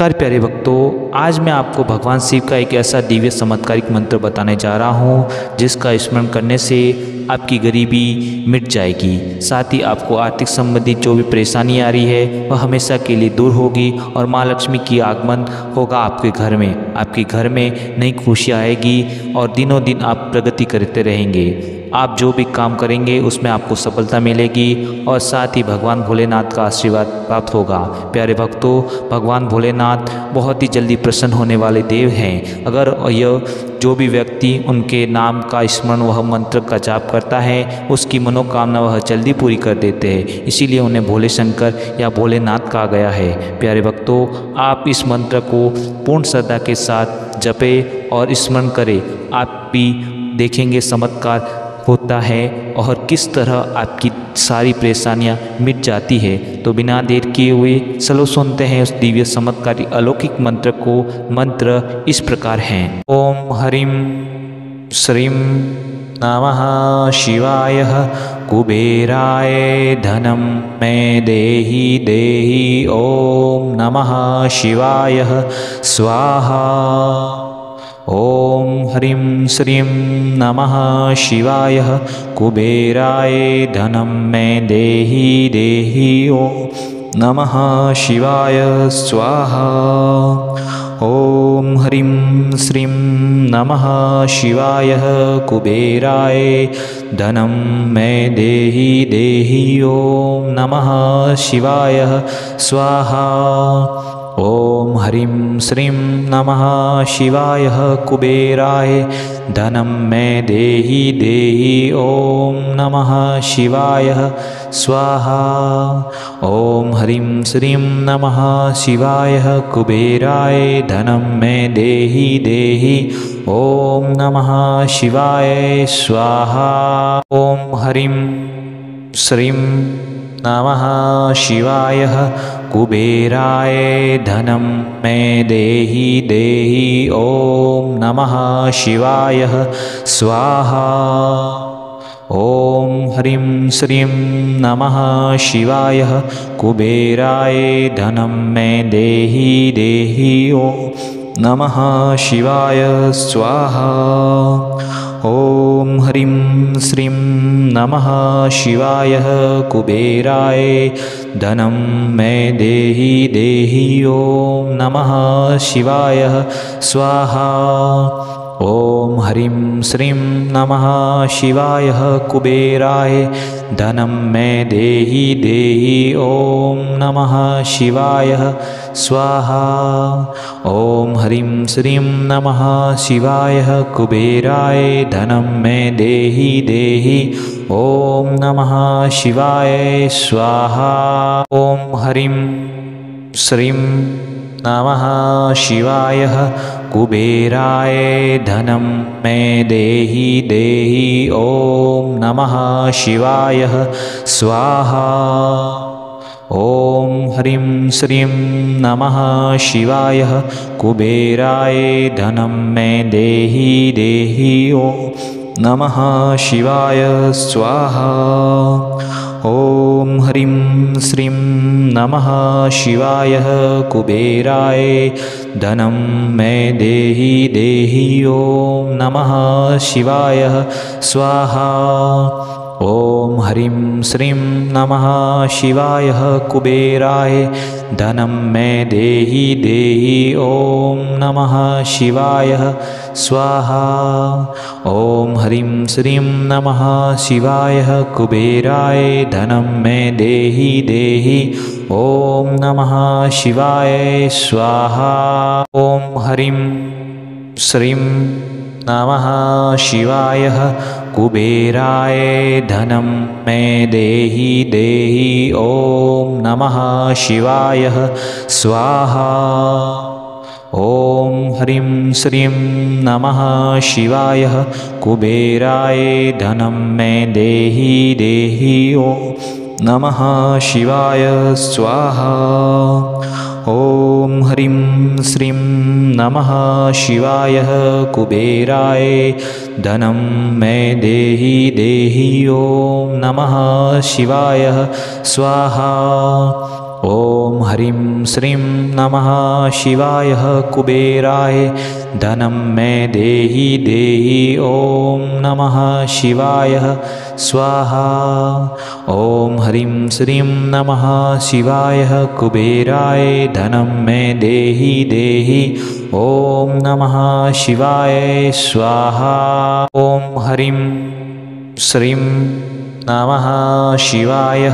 नमस्कार प्यारे भक्तों, आज मैं आपको भगवान शिव का एक ऐसा दिव्य चमत्कारिक मंत्र बताने जा रहा हूँ जिसका स्मरण करने से आपकी गरीबी मिट जाएगी। साथ ही आपको आर्थिक संबंधी जो भी परेशानी आ रही है वह हमेशा के लिए दूर होगी और माँ लक्ष्मी की आगमन होगा आपके घर में। आपके घर में नई खुशियाँ आएगी और दिनों दिन आप प्रगति करते रहेंगे। आप जो भी काम करेंगे उसमें आपको सफलता मिलेगी और साथ ही भगवान भोलेनाथ का आशीर्वाद प्राप्त होगा। प्यारे भक्तों, भगवान भोलेनाथ बहुत ही जल्दी प्रसन्न होने वाले देव हैं। अगर यह जो भी व्यक्ति उनके नाम का स्मरण वह मंत्र का जाप करता है उसकी मनोकामना वह जल्दी पूरी कर देते हैं। इसीलिए उन्हें भोले शंकर या भोलेनाथ कहा गया है। प्यारे भक्तों, आप इस मंत्र को पूर्ण श्रद्धा के साथ जपें और स्मरण करें। आप भी देखेंगे चमत्कार होता है और किस तरह आपकी सारी परेशानियां मिट जाती है। तो बिना देर किए हुए चलो सुनते हैं उस दिव्य चमत्कारी अलौकिक मंत्र को। मंत्र इस प्रकार है। ओम हरिम श्रीं नमः शिवाय कुबेराय धनं मे देहि देहि। ओम नमः शिवाय स्वाहा। ओम ह्रीं श्रीं नमः शिवाय कुबेराय धनं मे देहि देहि। ओम नमः शिवाय स्वाहा। ओम ह्रीं श्रीं नमः शिवाय कुबेराय धनं मे देहि देहि। ओम नमः शिवाय स्वाहा। ओम ह्रीं श्रीं नमः शिवाय कुबेराय धनं मे देहि देहि। ओम नमः शिवाय स्वाहा। ओम ह्रीं श्रीं नमः शिवाय कुबेराय धनं मे देहि देहि। ओम नमः शिवाय स्वाहा। ओम ह्रीं श्रीं नमः शिवाय कुबेराय धनं मे देहि देहि। ओम नमः शिवाय स्वाहा। ओम ह्रीं श्रीं नमः शिवाय कुबेराय धनं मे देहि देहि। ओम नमः शिवाय स्वाहा। ओम ह्रीं श्रीं नमः शिवाय कुबेराय धनं मे देहि देहि। ओम नमः शिवाय स्वाहा। ओम ह्रीं श्रीं नमः शिवाय कुबेराय धनं मे देहि देहि। ओम नमः शिवाय स्वाहा। ओम ह्रीं श्रीं नमः शिवाय कुबेराय धनं मे देहि देहि। ओम नमः शिवाय स्वाहा। ओम ह्रीं श्रीं नमः शिवाय कुबेराय धनं मे देहि देहि। ओम नमः शिवाय स्वाहा। ओम ह्रीं श्रीं नमः शिवाय कुबेराय धनं मे देहि देहि। ओम नमः शिवाय स्वाहा। ओम ह्रीं श्रीं नमः शिवाय कुबेराय धनं मे देहि देहि। ओम नमः शिवाय स्वाहा। ओम ह्रीं श्रीं नमः शिवाय कुबेराय धनं मे देहि देहि। ओम नमः शिवाय स्वाहा। ओम ह्रीं श्रीं नमः शिवाय कुबेराय धनं मे देहि देहि। ओम नमः शिवाय स्वाहा। ओम ह्रीं श्रीं नमः शिवाय कुबेराय धनं मे देहि देहि। ओम नमः शिवाय स्वाहा। ओम ह्रीं श्रीं नमः शिवाय कुबेराय धनं मे देहि देहि। ओम नमः शिवाय स्वाहा। ओम ह्रीं श्रीं नमः शिवाय कुबेराय धनं मे देहि देहि। ओम नमः शिवाय स्वाहा। ओम ह्रीं श्रीं नमः शिवाय कुबेराय धनं मे देहि देहि ॐ नमः शिवाय स्वाहा। ॐ ह्रीं श्रीं नमः शिवाय कुबेराय धनं मे देहि देहि ॐ नमः शिवाय स्वाहा। ॐ ह्रीं श्रीं नमः शिवाय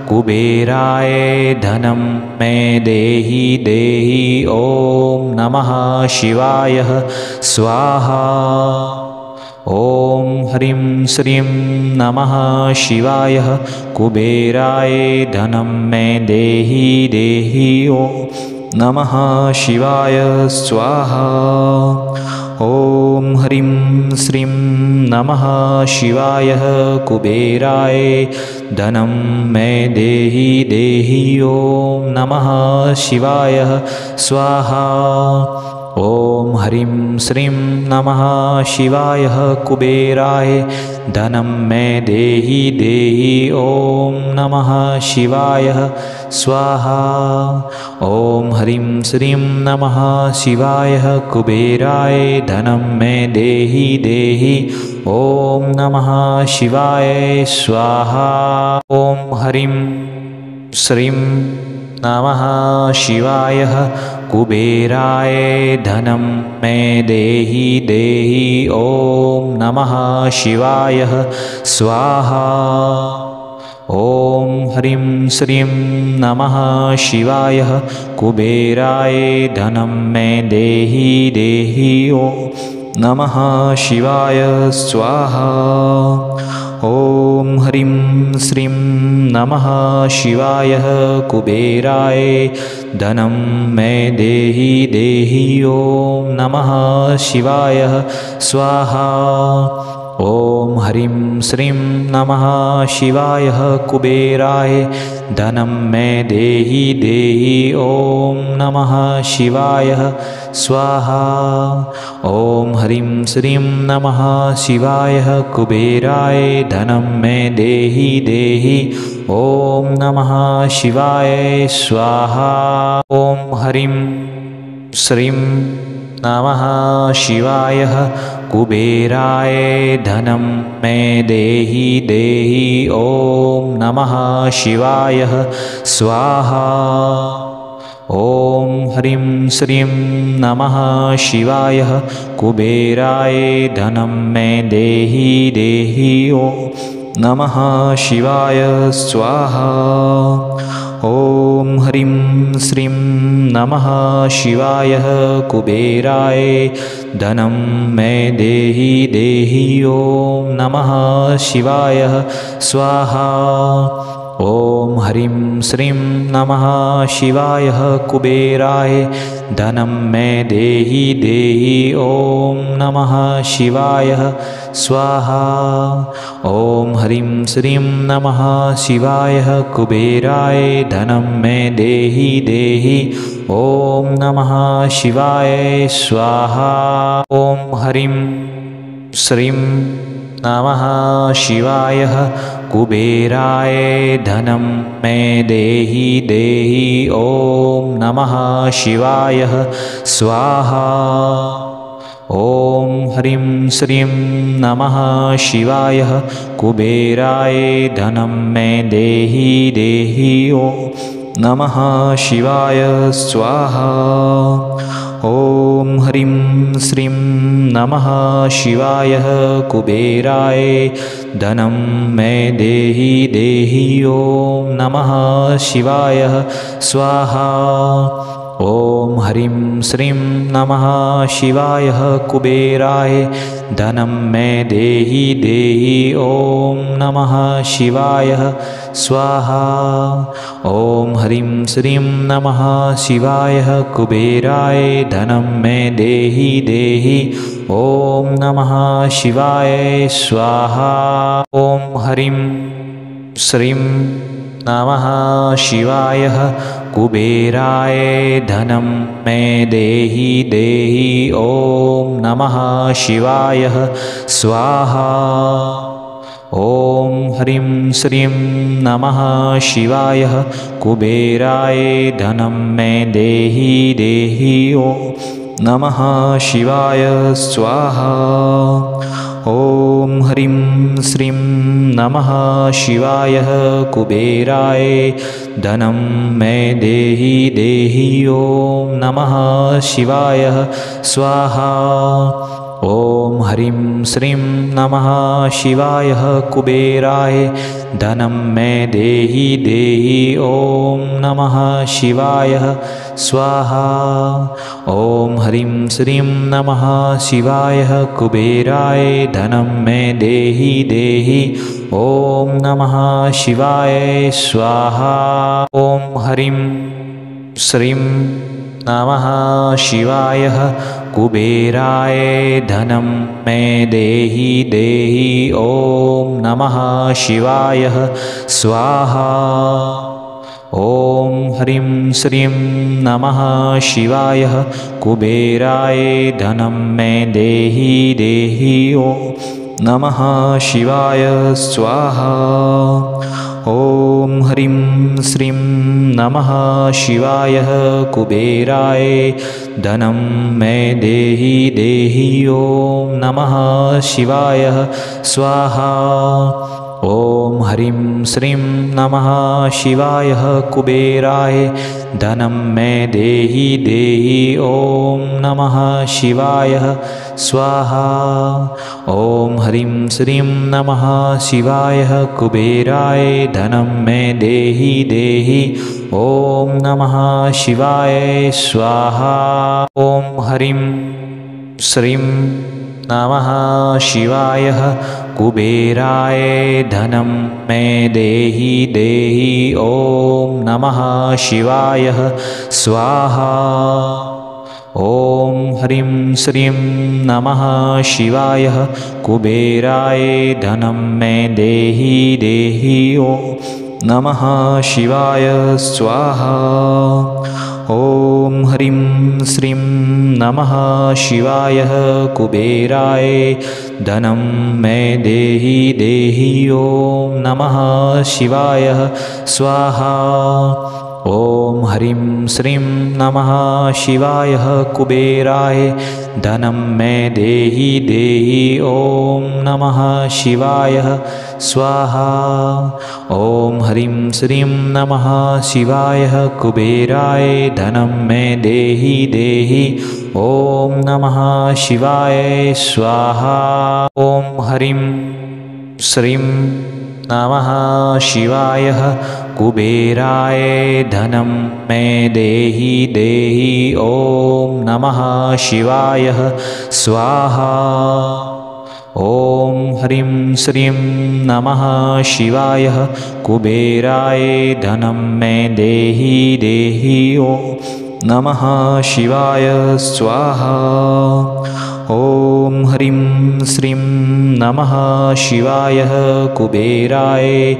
कुबेराय धनं मे देहि देहि ॐ नमः शिवाय स्वाहा। ॐ ह्रीं श्रीं नमः शिवाय कुबेराय धनं मे देहि देहि ॐ नमः शिवाय स्वाहा। ॐ ह्रीं श्रीं नमः शिवाय कुबेराय धनं मे देहि देहि ॐ नमः शिवाय स्वाहा। ॐ ह्रीं श्रीं नमः शिवाय कुबेराय धनं मे देहि देहि ॐ नमः शिवाय स्वाहा। ॐ ह्रीं श्रीं नमः शिवाय कुबेराय धनं मे देहि देहि ॐ नमः शिवाय स्वाहा। ॐ ह्रीं श्रीं नमः शिवाय कुबेराय धनं मे देहि देहि ॐ नमः शिवाय स्वाहा। ॐ ह्रीं श्रीं नमः शिवाय कुबेराय धनं मे देहि देहि ॐ नमः शिवाय स्वाहा। ॐ ह्रीं श्रीं नमः शिवाय कुबेराय धनं मे देहि देहि ॐ नमः शिवाय स्वाहा। ॐ ह्रीं श्रीं नमः शिवाय कुबेराय धनं मे देहि देहि ॐ नमः शिवाय स्वाहा। ॐ ह्रीं श्रीं नमः शिवाय कुबेराय धनं मे देहि देहि ॐ नमः शिवाय स्वाहा। ॐ ह्रीं श्रीं नमः शिवाय कुबेराय धनं मे देहि देहि ॐ नमः शिवाय स्वाहा। ॐ ह्रीं श्रीं नमः शिवाय कुबेराय धनं मे देहि देहि ॐ नमः शिवाय स्वाहा। ॐ ह्रीं श्रीं नमः शिवाय कुबेराय धनं मे देहि देहि ॐ नमः शिवाय स्वाहा। ॐ ह्रीं श्रीं नमः शिवाय कुबेराय धनं मे देहि देहि ॐ नमः शिवाय स्वाहा। ॐ ह्रीं श्रीं नमः शिवाय कुबेराय धनं मे देहि देहि ॐ नमः शिवाय स्वाहा। ॐ ह्रीं श्रीं नमः शिवाय कुबेराय धनं मे देहि देहि ॐ नमः शिवाय स्वाहा। ॐ ह्रीं श्रीं नमः शिवाय कुबेराय धनं मे देहि देहि ॐ नमः शिवाय स्वाहा। ॐ ह्रीं श्रीं नमः शिवाय कुबेराय धनं मे देहि देहि ॐ नमः शिवाय स्वाहा। ॐ ह्रीं श्रीं नमः शिवाय कुबेराय धनं मे देहि देहि ॐ नमः शिवाय स्वाहा। ॐ ह्रीं श्रीं नमः शिवाय कुबेराय धनं मे देहि देहि ॐ नमः शिवाय स्वाहा। ॐ ह्रीं श्रीं नमः शिवाय कुबेराय धनं मे देहि देहि ॐ नमः शिवाय स्वाहा। ॐ ह्रीं श्रीं नमः शिवाय कुबेराय धनं मे देहि देहि ॐ नमः शिवाय स्वाहा। ॐ ह्रीं श्रीं नमः शिवाय कुबेराय धनं मे देहि देहि ॐ नमः शिवाय स्वाहा। ॐ ह्रीं श्रीं नमः शिवाय कुबेराय धनं मे देहि देहि ॐ नमः शिवाय स्वाहा। ॐ ह्रीं श्रीं नमः शिवाय कुबेराय धनं मे देहि देहि ॐ नमः शिवाय स्वाहा। ॐ ह्रीं श्रीं नमः शिवाय कुबेराय धनं मे देहि देहि ॐ नमः शिवाय स्वाहा। ॐ ह्रीं श्रीं नमः शिवाय कुबेराय धनं मे देहि देहि ॐ नमः शिवाय स्वाहा। ॐ ह्रीं श्रीं नमः शिवाय कुबेराय धनं मे देहि देहि ॐ नमः शिवाय स्वाहा। ॐ ह्रीं श्रीं नमः शिवाय कुबेराय धनं मे देहि देहि ॐ नमः शिवाय स्वाहा। ॐ ह्रीं श्रीं नमः शिवाय कुबेराय धनं मे देहि देहि ॐ नमः शिवाय स्वाहा। ॐ ह्रीं श्रीं नमः शिवाय कुबेराय धनं मे देहि देहि ॐ नमः शिवाय स्वाहा। ॐ ह्रीं श्रीं नमः शिवाय कुबेराय धनं मे देहि देहि ॐ नमः शिवाय स्वाहा। ॐ ह्रीं श्रीं नमः शिवाय कुबेराय धनं मे देहि देहि ॐ नमः शिवाय स्वाहा। ॐ ह्रीं श्रीं नमः शिवाय कुबेराय धनं मे देहि देहि ॐ नमः शिवाय स्वाहा। ॐ ह्रीं श्रीं नमः शिवाय कुबेराय धनं मे देहि देहि ॐ नमः शिवाय स्वाहा। ॐ ह्रीं श्रीं नमः शिवाय कुबेराय धनं मे देहि देहि ॐ नमः शिवाय स्वाहा। ॐ ह्रीं श्रीं नमः शिवाय कुबेराय धनं मे देहि देहि ॐ नमः शिवाय स्वाहा। ॐ ह्रीं श्रीं नमः शिवाय कुबेराय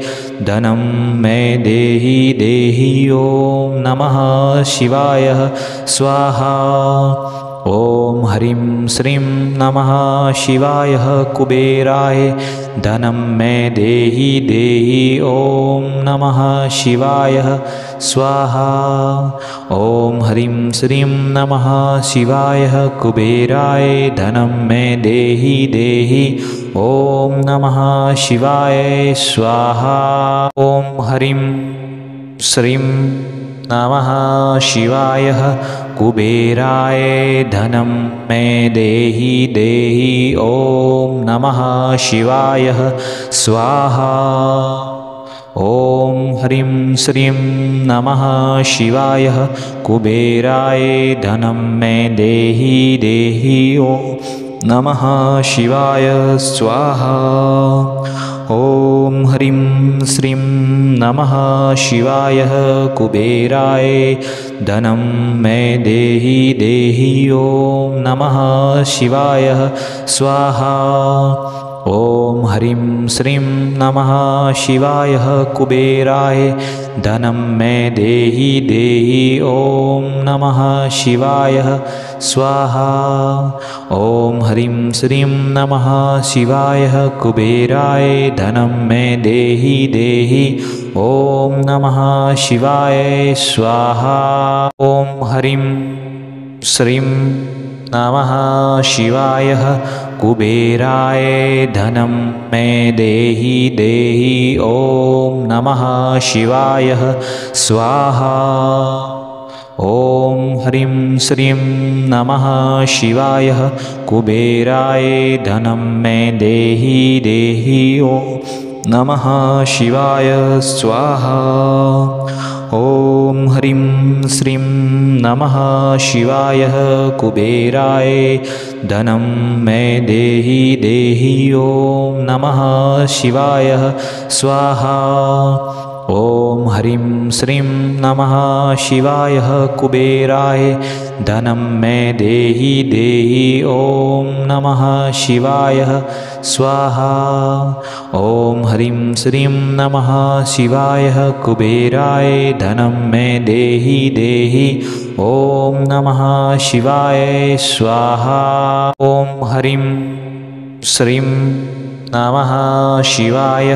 धनं मे देहि देहि ॐ नमः शिवाय स्वाहा। ॐ ह्रीं श्रीं नमः शिवाय कुबेराय धनं मे देहि देहि ॐ नमः शिवाय स्वाहा। ॐ ह्रीं श्रीं नमः शिवाय कुबेराय धनं मे देहि देहि ॐ नमः शिवाय स्वाहा। ॐ ह्रीं श्रीं नमः शिवाय कुबेराय धनं मे देहि देहि ॐ नमः शिवाय स्वाहा। ॐ ह्रीं श्रीं नमः शिवाय कुबेराय धनं मे देहि देहि ॐ नमः शिवाय स्वाहा। ॐ ह्रीं श्रीं नमः शिवाय कुबेराय धनं मे देहि देहि ॐ नमः शिवाय स्वाहा। ॐ ह्रीं श्रीं नमः शिवाय कुबेराय धनं मे देहि देहि ॐ नमः शिवाय स्वाहा। ॐ ह्रीं श्रीं नमः शिवाय कुबेराय धनं मे देहि देहि। ॐ नमः शिवाय स्वाहा। ॐ ह्रीं श्रीं नमः शिवाय कुबेराय धनं मे देहि देहि। ॐ नमः शिवाय स्वाहा। ॐ ह्रीं श्रीं नमः शिवाय कुबेराय धनं मे देहि देहि। ॐ नमः शिवाय स्वाहा। ॐ ह्रीं श्रीं नमः शिवाय कुबेराय धनं मे देहि देहि। ॐ नमः शिवाय स्वाहा। ॐ ह्रीं श्रीं नमः शिवाय कुबेराय धनं मे देहि देहि। ॐ नमः शिवाय स्वाहा। ॐ ह्रीं श्रीं नमः शिवाय कुबेराय धनं मे देहि देहि। ॐ नमः शिवाय स्वाहा। ॐ ह्रीं श्रीं नमः शिवाय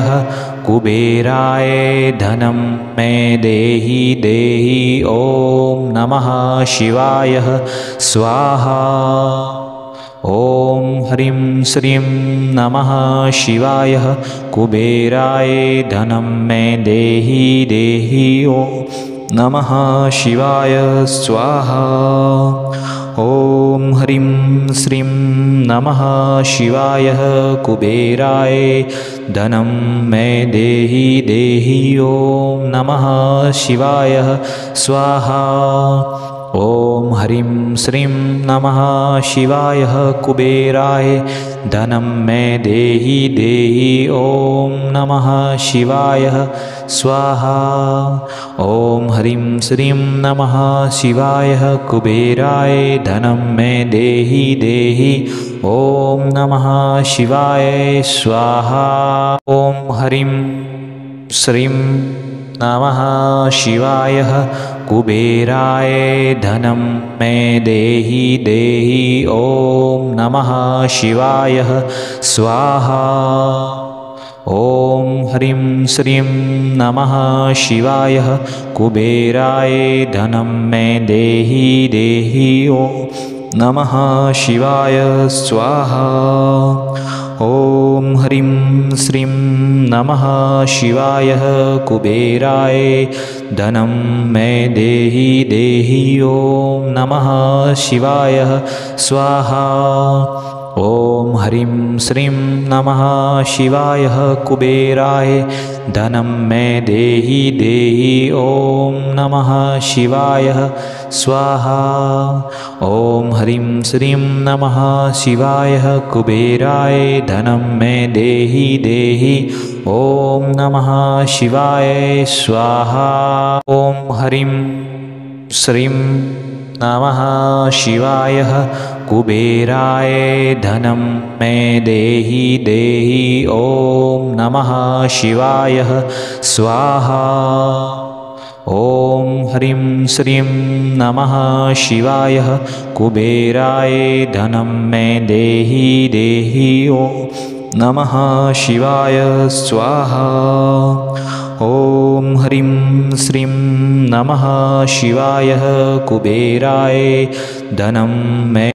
कुबेराय धनं मे देहि देहि। ॐ नमः शिवाय स्वाहा। ॐ ह्रीं श्रीं नमः शिवाय कुबेराय धनं मे देहि देहि। ॐ नमः शिवाय स्वाहा। ॐ ह्रीं श्रीं नमः शिवाय कुबेराय धनं मे देहि देहि। ॐ नमः शिवाय स्वाहा। ॐ ह्रीं श्रीं नमः शिवाय कुबेराय धनं मे देहि देहि। ॐ नमः शिवाय स्वाहा। ॐ ह्रीं श्रीं नमः शिवाय कुबेराय धनं मे देहि देहि। ॐ नमः शिवाय स्वाहा। ॐ ह्रीं श्रीं नमः शिवाय कुबेराय धनं मे देहि देहि। ॐ नमः शिवाय स्वाहा। ॐ ह्रीं श्रीं नमः शिवाय कुबेराय धनं मे देहि देहि। ॐ नमः शिवाय स्वाहा। ॐ ह्रीं श्रीं नमः शिवाय कुबेराय धनं मे देहि देहि। ॐ नमः शिवाय स्वाहा। ॐ ह्रीं श्रीं नमः शिवाय कुबेराय धनं मे देहि देहि। ॐ नमः शिवाय स्वाहा। ॐ ह्रीं श्रीं नमः शिवाय कुबेराय धनं मे देहि देहि। ॐ नमः शिवाय स्वाहा। ॐ ह्रीं श्रीं नमः शिवाय कुबेराय धनं मे देहि देहि। ॐ नमः शिवाय स्वाहा। ॐ ह्रीं श्रीं नमः शिवाय कुबेराय धनं मे देहि देहि। ॐ नमः शिवाय स्वाहा। ॐ ह्रीं श्रीं नमः शिवाय कुबेराय धनं मे